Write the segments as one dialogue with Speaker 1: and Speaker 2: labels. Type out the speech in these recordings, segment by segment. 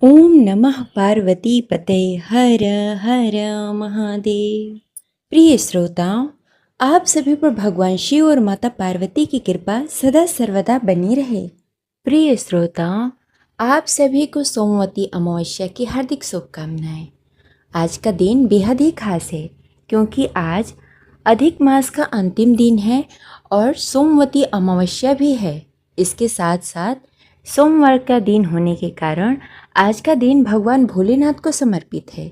Speaker 1: ओम नमः पार्वती पते हर हर महादेव। प्रिय श्रोताओं, आप सभी पर भगवान शिव और माता पार्वती की कृपा सदा सर्वदा बनी रहे। प्रिय श्रोताओं, आप सभी को सोमवती अमावस्या की हार्दिक शुभकामनाएं। आज का दिन बेहद ही खास है क्योंकि आज अधिक मास का अंतिम दिन है और सोमवती अमावस्या भी है। इसके साथ साथ सोमवार का दिन होने के कारण आज का दिन भगवान भोलेनाथ को समर्पित है।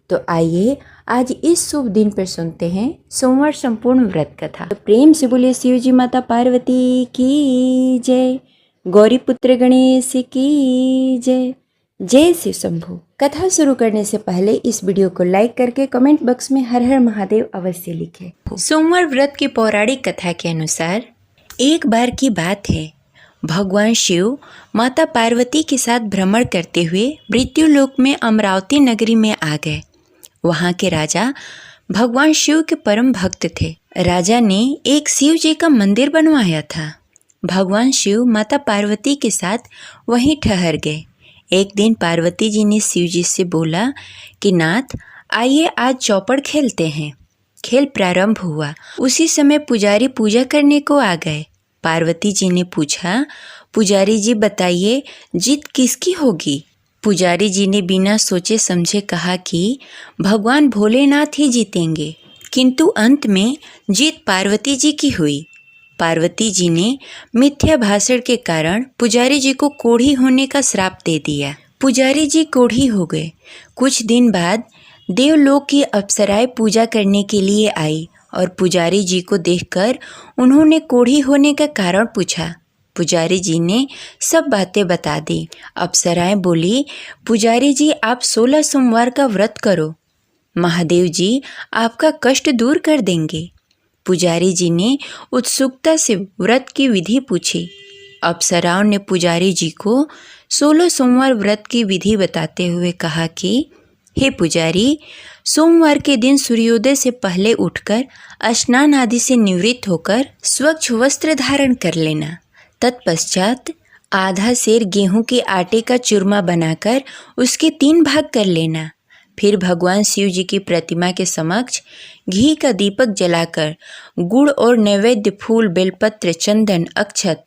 Speaker 1: तो आइए आज इस शुभ दिन पर सुनते हैं सोमवार संपूर्ण व्रत कथा। तो प्रेम से बोलिए शिव जी माता पार्वती की जय, गौरी पुत्र गणेश की जय, जय शिव शंभु। कथा शुरू करने से पहले इस वीडियो को लाइक करके कमेंट बॉक्स में हर हर महादेव अवश्य लिखें। सोमवार व्रत की पौराणिक कथा के अनुसार एक बार की बात है, भगवान शिव माता पार्वती के साथ भ्रमण करते हुए मृत्युलोक में अमरावती नगरी में आ गए। वहाँ के राजा भगवान शिव के परम भक्त थे। राजा ने एक शिव जी का मंदिर बनवाया था। भगवान शिव माता पार्वती के साथ वहीं ठहर गए। एक दिन पार्वती जी ने शिव जी से बोला कि नाथ, आइए आज चौपड़ खेलते हैं। खेल प्रारंभ हुआ। उसी समय पुजारी पूजा करने को आ गए। पार्वती जी ने पूछा, पुजारी जी बताइए जीत किसकी होगी? पुजारी जी ने बिना सोचे समझे कहा कि भगवान भोलेनाथ ही जीतेंगे। किंतु अंत में जीत पार्वती जी की हुई। पार्वती जी ने मिथ्या भाषण के कारण पुजारी जी को कोढ़ी होने का श्राप दे दिया। पुजारी जी कोढ़ी हो गए। कुछ दिन बाद देवलोक की अप्सराएं पूजा करने के लिए आई और पुजारी जी को देखकर उन्होंने कोढ़ी होने का कारण पूछा। पुजारी जी ने सब बातें बता दी। अप्सराएं बोली, पुजारी जी आप 16 सोमवार का व्रत करो, महादेव जी आपका कष्ट दूर कर देंगे। पुजारी जी ने उत्सुकता से व्रत की विधि पूछी। अप्सराओं ने पुजारी जी को 16 सोमवार व्रत की विधि बताते हुए कहा कि हे पुजारी, सोमवार के दिन सूर्योदय से पहले उठकर स्नान आदि से निवृत्त होकर स्वच्छ वस्त्र धारण कर लेना। तत्पश्चात आधा सेर गेहूं के आटे का चूरमा बनाकर उसके 3 भाग कर लेना। फिर भगवान शिव जी की प्रतिमा के समक्ष घी का दीपक जलाकर गुड़ और नैवेद्य फूल, बेलपत्र, चंदन, अक्षत,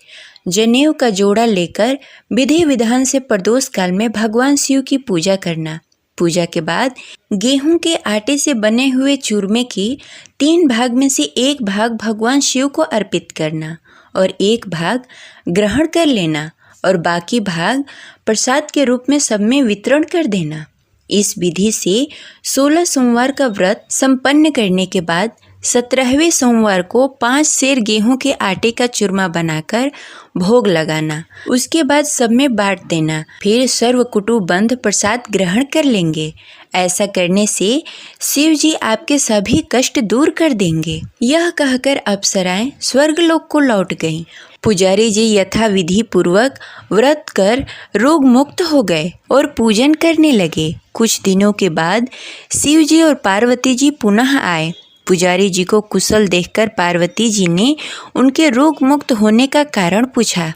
Speaker 1: जनेऊ का जोड़ा लेकर विधि विधान से प्रदोष काल में भगवान शिव की पूजा करना। पूजा के बाद गेहूं के आटे से बने हुए चूरमे की 3 भाग में से 1 भाग भगवान शिव को अर्पित करना और 1 भाग ग्रहण कर लेना और बाकी भाग प्रसाद के रूप में सब में वितरण कर देना। इस विधि से 16 सोमवार का व्रत संपन्न करने के बाद 17वें सोमवार को 5 सेर गेहूं के आटे का चूरमा बनाकर भोग लगाना। उसके बाद सब में बांट देना। फिर सर्व कुटुंबबंध प्रसाद ग्रहण कर लेंगे। ऐसा करने से शिव जी आपके सभी कष्ट दूर कर देंगे। यह कहकर अप्सराएं स्वर्गलोक को लौट गईं। पुजारी जी यथा विधि पूर्वक व्रत कर रोग मुक्त हो गए और पूजन करने लगे। कुछ दिनों के बाद शिव जी और पार्वती जी पुनः आए। पुजारी जी को कुशल देखकर पार्वती जी ने उनके रोग मुक्त होने का कारण पूछा।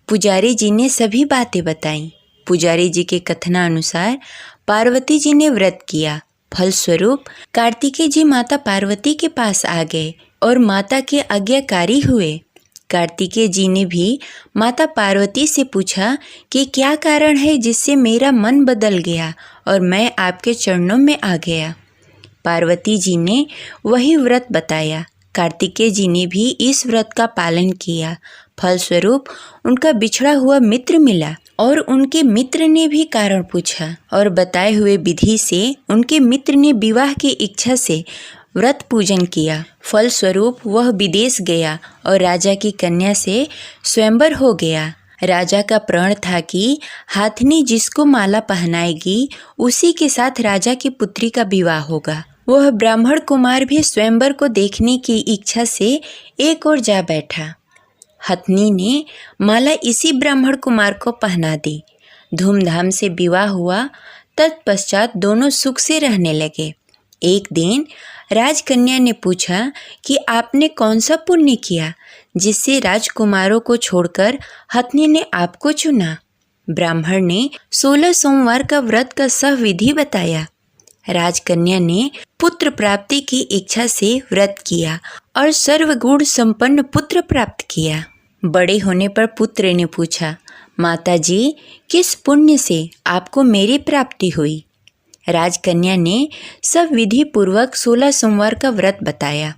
Speaker 1: पुजारी जी ने सभी बातें बताईं। पुजारी जी के कथनानुसार पार्वती जी ने व्रत किया। फलस्वरूप कार्तिकेय जी माता पार्वती के पास आ गए और माता के आज्ञाकारी हुए। कार्तिकेय जी ने भी माता पार्वती से पूछा कि क्या कारण है जिससे मेरा मन बदल गया और मैं आपके चरणों में आ गया। पार्वती जी ने वही व्रत बताया। कार्तिकेय जी ने भी इस व्रत का पालन किया। फलस्वरूप उनका बिछड़ा हुआ मित्र मिला और उनके मित्र ने भी कारण पूछा और बताए हुए विधि से उनके मित्र ने विवाह की इच्छा से व्रत पूजन किया। फलस्वरूप वह विदेश गया और राजा की कन्या से स्वयंवर हो गया। राजा का प्रण था कि हाथनी जिसको माला पहनाएगी उसी के साथ राजा की पुत्री का विवाह होगा। वह ब्राह्मण कुमार भी स्वयंवर को देखने की इच्छा से एक ओर जा बैठा। हथनी ने माला इसी ब्राह्मण कुमार को पहना दी। धूमधाम से विवाह हुआ। तत्पश्चात दोनों सुख से रहने लगे। एक दिन राजकन्या ने पूछा कि आपने कौन सा पुण्य किया जिससे राजकुमारों को छोड़कर हथनी ने आपको चुना? ब्राह्मण ने 16 सोमवार का व्रत का सविधि बताया। राजकन्या ने पुत्र प्राप्ति की इच्छा से व्रत किया और सर्वगुण संपन्न पुत्र प्राप्त किया। बड़े होने पर पुत्र ने पूछा, माताजी, किस पुण्य से आपको मेरी प्राप्ति हुई? राजकन्या ने सब विधि पूर्वक 16 सोमवार का व्रत बताया।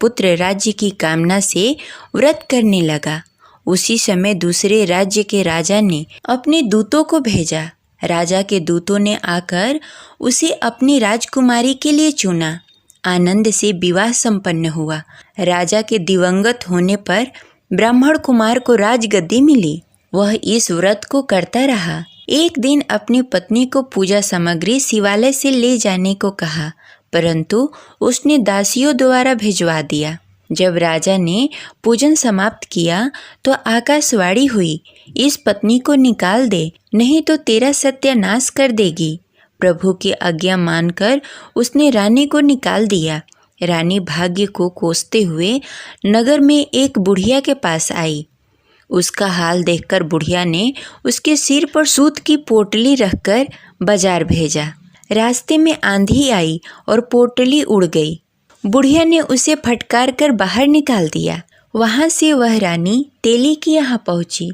Speaker 1: पुत्र राज्य की कामना से व्रत करने लगा। उसी समय दूसरे राज्य के राजा ने अपने दूतों को भेजा। राजा के दूतों ने आकर उसे अपनी राजकुमारी के लिए चुना। आनंद से विवाह संपन्न हुआ। राजा के दिवंगत होने पर ब्राह्मण कुमार को राजगद्दी मिली। वह इस व्रत को करता रहा। एक दिन अपनी पत्नी को पूजा सामग्री शिवालय से ले जाने को कहा, परंतु उसने दासियों द्वारा भिजवा दिया। जब राजा ने पूजन समाप्त किया तो आकाशवाणी हुई, इस पत्नी को निकाल दे, नहीं तो तेरा सत्यानाश कर देगी। प्रभु की आज्ञा मानकर उसने रानी को निकाल दिया। रानी भाग्य को कोसते हुए नगर में एक बुढ़िया के पास आई। उसका हाल देखकर बुढ़िया ने उसके सिर पर सूत की पोटली रखकर बाजार भेजा। रास्ते में आंधी आई और पोटली उड़ गई। बुढ़िया ने उसे फटकार कर बाहर निकाल दिया। वहाँ से वह रानी तेली के यहाँ पहुँची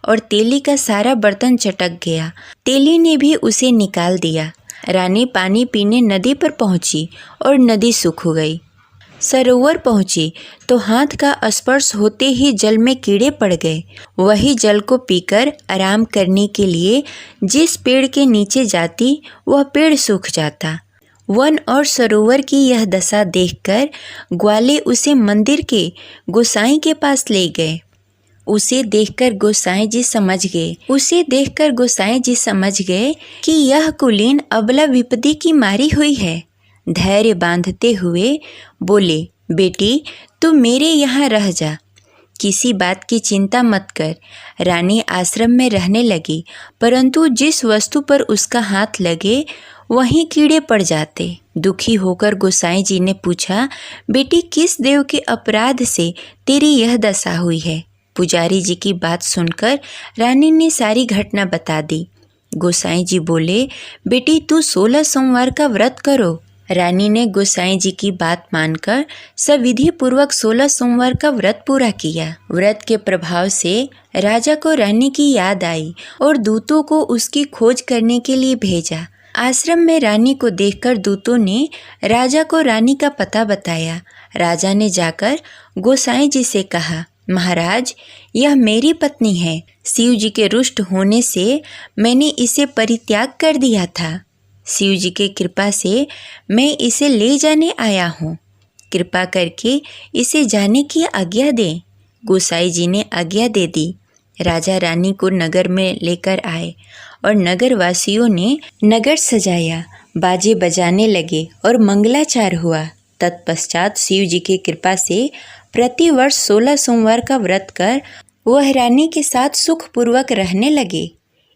Speaker 1: और तेली का सारा बर्तन चटक गया। तेली ने भी उसे निकाल दिया। रानी पानी पीने नदी पर पहुँची और नदी सूख गई। सरोवर पहुँची तो हाथ का स्पर्श होते ही जल में कीड़े पड़ गए। वही जल को पीकर आराम करने के लिए जिस पेड़ के नीचे जाती वह पेड़ सूख जाता। वन और सरोवर की यह दशा देखकर ग्वाले उसे मंदिर के गोसाई के पास ले गए। उसे देखकर गोसाई जी समझ गए कि यह कुलीन अबला विपत्ति की मारी हुई है। धैर्य बांधते हुए बोले, बेटी तू मेरे यहाँ रह जा, किसी बात की चिंता मत कर। रानी आश्रम में रहने लगी, परंतु जिस वस्तु पर उसका हाथ लगे वहीं कीड़े पड़ जाते। दुखी होकर गोसाई जी ने पूछा, बेटी किस देव के अपराध से तेरी यह दशा हुई है? पुजारी जी की बात सुनकर रानी ने सारी घटना बता दी। गोसाई जी बोले, बेटी तू 16 सोमवार का व्रत करो। रानी ने गोसाई जी की बात मानकर सविधि पूर्वक 16 सोमवार का व्रत पूरा किया। व्रत के प्रभाव से राजा को रानी की याद आई और दूतों को उसकी खोज करने के लिए भेजा। आश्रम में रानी को देखकर दूतों ने राजा को रानी का पता बताया। राजा ने जाकर गोसाई जी से कहा, महाराज, यह मेरी पत्नी है। शिव जी के रुष्ट होने से मैंने इसे परित्याग कर दिया था। शिव जी के कृपा से मैं इसे ले जाने आया हूँ। कृपा करके इसे जाने की आज्ञा दें। गोसाई जी ने आज्ञा दे दी। राजा रानी को नगर में लेकर आए और नगर वासियों ने नगर सजाया, बाजे बजाने लगे और मंगलाचार हुआ। तत्पश्चात शिव जी की कृपा से प्रतिवर्ष 16 सोमवार का व्रत कर वह रानी के साथ सुखपूर्वक रहने लगे।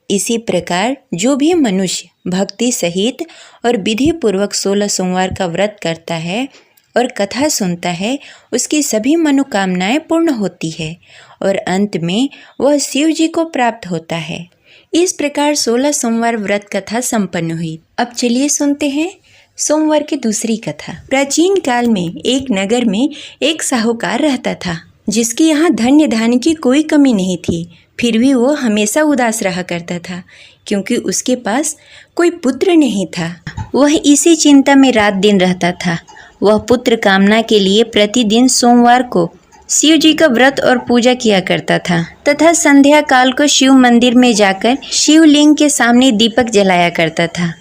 Speaker 1: इसी प्रकार जो भी मनुष्य भक्ति सहित और विधि पूर्वक 16 सोमवार का व्रत करता है और कथा सुनता है, उसकी सभी मनोकामनाएं पूर्ण होती है और अंत में वह शिव जी को प्राप्त होता है। इस प्रकार 16 सोमवार व्रत कथा संपन्न हुई। अब चलिए सुनते हैं सोमवार की दूसरी कथा। प्राचीन काल में एक नगर में एक साहूकार रहता था, जिसके यहाँ धन्य धान्य की कोई कमी नहीं थी। फिर भी वो हमेशा उदास रहा करता था, क्योंकि उसके पास कोई पुत्र नहीं था। वह इसी चिंता में रात दिन रहता था। वह पुत्र कामना के लिए प्रतिदिन सोमवार को शिव जी का व्रत और पूजा किया करता था तथा संध्या काल को शिव मंदिर में जाकर शिवलिंग के सामने दीपक जलाया करता था।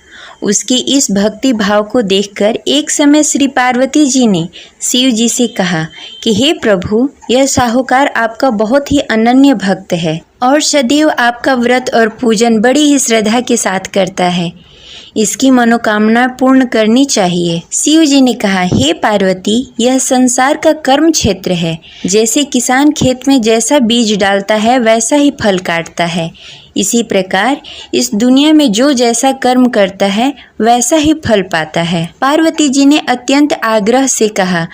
Speaker 1: उसकी इस भक्ति भाव को देखकर एक समय श्री पार्वती जी ने शिव जी से कहा कि हे प्रभु, यह साहूकार आपका बहुत ही अनन्य भक्त है और सदैव आपका व्रत और पूजन बड़ी ही श्रद्धा के साथ करता है। इसकी मनोकामना पूर्ण करनी चाहिए। शिव जी ने कहा, हे पार्वती, यह संसार का कर्म क्षेत्र है। जैसे किसान खेत में जैसा बीज डालता है वैसा ही फल काटता है, इसी प्रकार इस दुनिया में जो जैसा कर्म करता है वैसा ही फल पाता है। पार्वती जी ने अत्यंत आग्रह से कहा,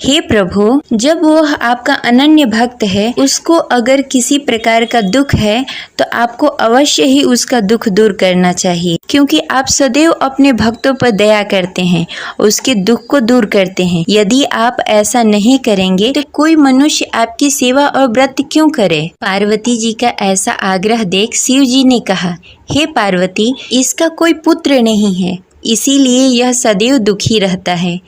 Speaker 1: हे प्रभु, जब वह आपका अनन्य भक्त है, उसको अगर किसी प्रकार का दुख है तो आपको अवश्य ही उसका दुख दूर करना चाहिए, क्योंकि आप सदैव अपने भक्तों पर दया करते हैं, उसके दुख को दूर करते हैं। यदि आप ऐसा नहीं करेंगे तो कोई मनुष्य आपकी सेवा और व्रत क्यों करे? पार्वती जी का ऐसा आग्रह देख शिव जी ने कहा, हे पार्वती, इसका कोई पुत्र नहीं है, इसीलिए यह सदैव दुखी रहता है।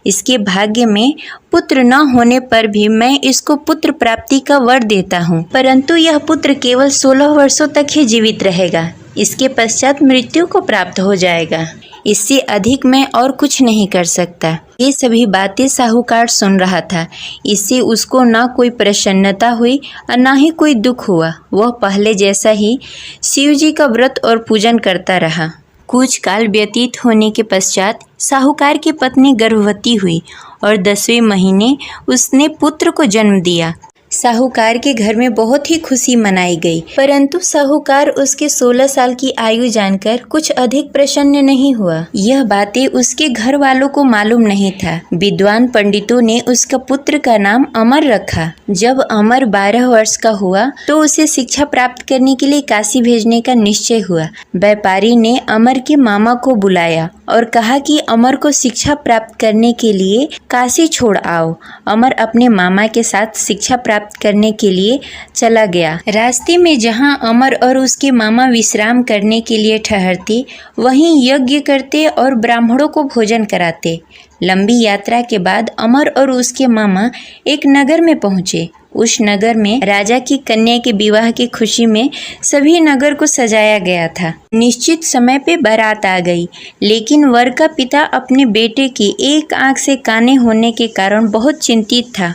Speaker 1: इसके भाग्य में पुत्र न होने पर भी मैं इसको पुत्र प्राप्ति का वर देता हूँ, परंतु यह पुत्र केवल 16 वर्षों तक ही जीवित रहेगा। इसके पश्चात मृत्यु को प्राप्त हो जाएगा। इससे अधिक मैं और कुछ नहीं कर सकता। ये सभी बातें साहूकार सुन रहा था। इससे उसको न कोई प्रसन्नता हुई और न ही कोई दुख हुआ। वह पहले जैसा ही शिव जी का व्रत और पूजन करता रहा। कुछ काल व्यतीत होने के पश्चात साहूकार की पत्नी गर्भवती हुई और 10वें महीने उसने पुत्र को जन्म दिया। साहूकार के घर में बहुत ही खुशी मनाई गई, परंतु साहूकार उसके 16 साल की आयु जानकर कुछ अधिक प्रसन्न नहीं हुआ। यह बातें उसके घर वालों को मालूम नहीं था। विद्वान पंडितों ने उसका पुत्र का नाम अमर रखा। जब अमर 12 वर्ष का हुआ तो उसे शिक्षा प्राप्त करने के लिए काशी भेजने का निश्चय हुआ। व्यापारी ने अमर के मामा को बुलाया और कहा कि अमर को शिक्षा प्राप्त करने के लिए काशी छोड़ आओ। अमर अपने मामा के साथ शिक्षा प्राप्त करने के लिए चला गया। रास्ते में जहां अमर और उसके मामा विश्राम करने के लिए ठहरते, वहीं यज्ञ करते और ब्राह्मणों को भोजन कराते। लंबी यात्रा के बाद अमर और उसके मामा एक नगर में पहुंचे। उस नगर में राजा की कन्या के विवाह की खुशी में सभी नगर को सजाया गया था। निश्चित समय पे बारात आ गई, लेकिन वर का पिता अपने बेटे की एक आंख से काने होने के कारण बहुत चिंतित था।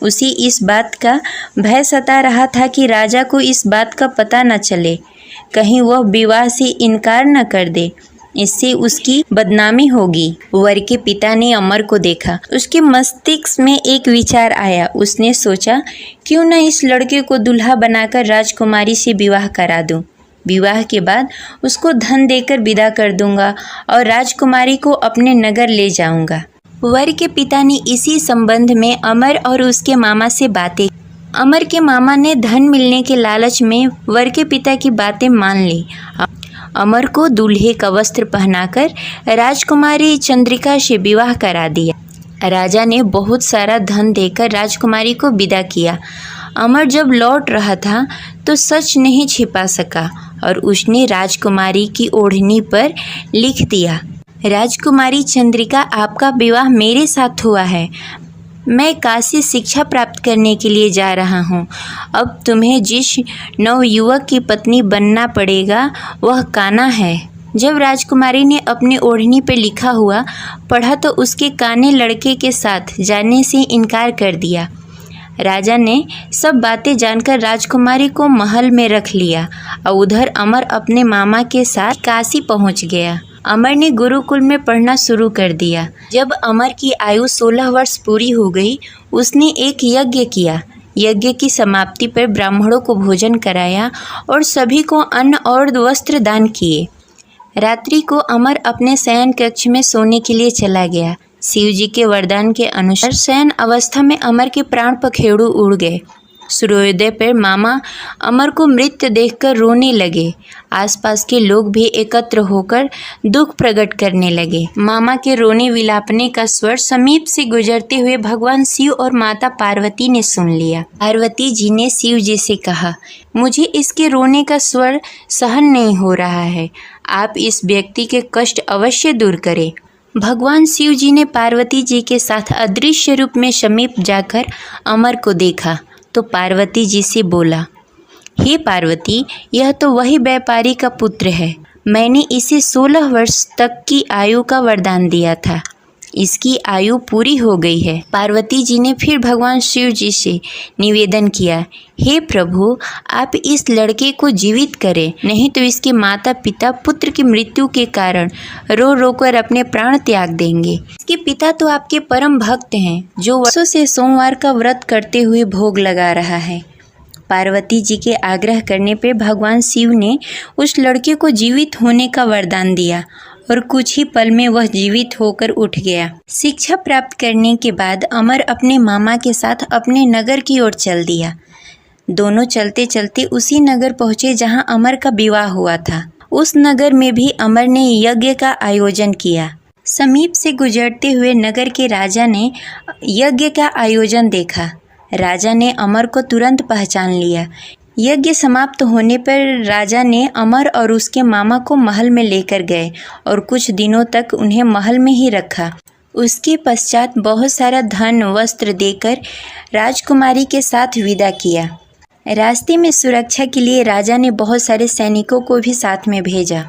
Speaker 1: उसे इस बात का भय सता रहा था कि राजा को इस बात का पता न चले, कहीं वह विवाह से इनकार न कर दे, इससे उसकी बदनामी होगी। वर के पिता ने अमर को देखा। उसके मस्तिष्क में एक विचार आया। उसने सोचा, क्यों न इस लड़के को दुल्हा बनाकर राजकुमारी से विवाह करा दूं। विवाह के बाद उसको धन देकर विदा कर दूंगा और राजकुमारी को अपने नगर ले जाऊंगा। वर के पिता ने इसी संबंध में अमर और उसके मामा से बातें। अमर के मामा ने धन मिलने के लालच में वर के पिता की बातें मान ली। अमर को दूल्हे का वस्त्र पहनाकर राजकुमारी चंद्रिका से विवाह करा दिया। राजा ने बहुत सारा धन देकर राजकुमारी को विदा किया। अमर जब लौट रहा था तो सच नहीं छिपा सका और उसने राजकुमारी की ओढ़नी पर लिख दिया, राजकुमारी चंद्रिका, आपका विवाह मेरे साथ हुआ है। मैं काशी शिक्षा प्राप्त करने के लिए जा रहा हूँ। अब तुम्हें जिस नवयुवक की पत्नी बनना पड़ेगा वह काना है। जब राजकुमारी ने अपनी ओढ़नी पर लिखा हुआ पढ़ा तो उसके काने लड़के के साथ जाने से इनकार कर दिया। राजा ने सब बातें जानकर राजकुमारी को महल में रख लिया और उधर अमर अपने मामा के साथ काशी पहुँच गया। अमर ने गुरुकुल में पढ़ना शुरू कर दिया। जब अमर की आयु 16 वर्ष पूरी हो गई, उसने एक यज्ञ किया। यज्ञ की समाप्ति पर ब्राह्मणों को भोजन कराया और सभी को अन्न और वस्त्र दान किए। रात्रि को अमर अपने शयन कक्ष में सोने के लिए चला गया। शिव जी के वरदान के अनुसार शयन अवस्था में अमर के प्राण पखेरु उड़ गए। सूर्योदय पर मामा अमर को मृत देखकर रोने लगे। आसपास के लोग भी एकत्र होकर दुख प्रकट करने लगे। मामा के रोने विलापने का स्वर समीप से गुजरते हुए भगवान शिव और माता पार्वती ने सुन लिया। पार्वती जी ने शिव जी से कहा, मुझे इसके रोने का स्वर सहन नहीं हो रहा है, आप इस व्यक्ति के कष्ट अवश्य दूर करें। भगवान शिव जी ने पार्वती जी के साथ अदृश्य रूप में समीप जाकर अमर को देखा तो पार्वती जी से बोला, हे पार्वती, यह तो वही व्यापारी का पुत्र है। मैंने इसे 16 वर्ष तक की आयु का वरदान दिया था। इसकी आयु पूरी हो गई है। पार्वती जी ने फिर भगवान शिव जी से निवेदन किया, हे प्रभु, आप इस लड़के को जीवित करें, नहीं तो इसके माता पिता पुत्र की मृत्यु के कारण रो रो कर अपने प्राण त्याग देंगे। इसके पिता तो आपके परम भक्त हैं, जो वर्षों से सोमवार का व्रत करते हुए भोग लगा रहा है। पार्वती जी के आग्रह करने पर भगवान शिव ने उस लड़के को जीवित होने का वरदान दिया और कुछ ही पल में वह जीवित होकर उठ गया। शिक्षा प्राप्त करने के बाद अमर अपने मामा के साथ अपने नगर की ओर चल दिया। दोनों चलते चलते उसी नगर पहुंचे जहां अमर का विवाह हुआ था। उस नगर में भी अमर ने यज्ञ का आयोजन किया। समीप से गुजरते हुए नगर के राजा ने यज्ञ का आयोजन देखा। राजा ने अमर को तुरंत पहचान लिया। यज्ञ समाप्त होने पर राजा ने अमर और उसके मामा को महल में लेकर गए और कुछ दिनों तक उन्हें महल में ही रखा। उसके पश्चात बहुत सारा धन वस्त्र देकर राजकुमारी के साथ विदा किया। रास्ते में सुरक्षा के लिए राजा ने बहुत सारे सैनिकों को भी साथ में भेजा।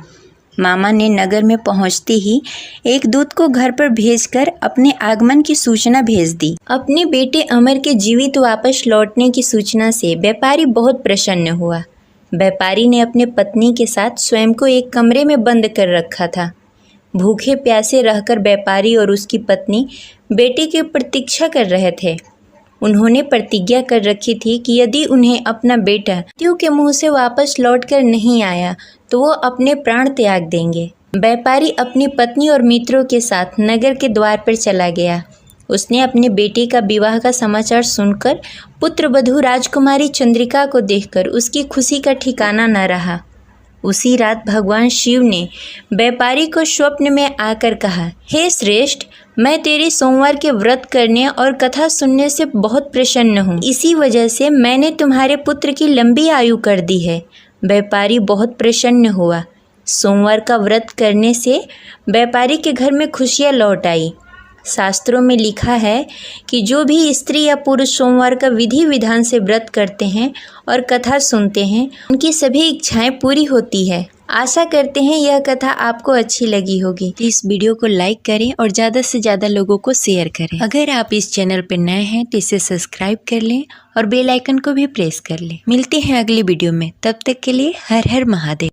Speaker 1: मामा ने नगर में पहुंचते ही एक दूत को घर पर भेजकर अपने आगमन की सूचना भेज दी। अपने बेटे अमर के जीवित वापस लौटने की सूचना से व्यापारी बहुत प्रसन्न हुआ। व्यापारी ने अपने पत्नी के साथ स्वयं को एक कमरे में बंद कर रखा था। भूखे प्यासे रहकर व्यापारी और उसकी पत्नी बेटे की प्रतीक्षा कर रहे थे। उन्होंने प्रतिज्ञा कर रखी थी कि यदि उन्हें अपना बेटा मृत्यु के मुंह से वापस लौटकर नहीं आया तो वो अपने प्राण त्याग देंगे। व्यापारी अपनी पत्नी और मित्रों के साथ नगर के द्वार पर चला गया। उसने अपने बेटे का विवाह का समाचार सुनकर पुत्रवधू राजकुमारी चंद्रिका को देखकर उसकी खुशी का ठिकाना न रहा। उसी रात भगवान शिव ने व्यापारी को स्वप्न में आकर कहा, हे श्रेष्ठ, मैं तेरी सोमवार के व्रत करने और कथा सुनने से बहुत प्रसन्न हूँ। इसी वजह से मैंने तुम्हारे पुत्र की लंबी आयु कर दी है। व्यापारी बहुत प्रसन्न हुआ। सोमवार का व्रत करने से व्यापारी के घर में खुशियाँ लौट आई। शास्त्रों में लिखा है कि जो भी स्त्री या पुरुष सोमवार का विधि विधान से व्रत करते हैं और कथा सुनते हैं उनकी सभी इच्छाएं पूरी होती है। आशा करते हैं यह कथा आपको अच्छी लगी होगी। इस वीडियो को लाइक करें और ज़्यादा से ज़्यादा लोगों को शेयर करें। अगर आप इस चैनल पर नए हैं तो इसे सब्सक्राइब कर लें और बेल आइकन को भी प्रेस कर लें। मिलते हैं अगली वीडियो में, तब तक के लिए हर हर महादेव।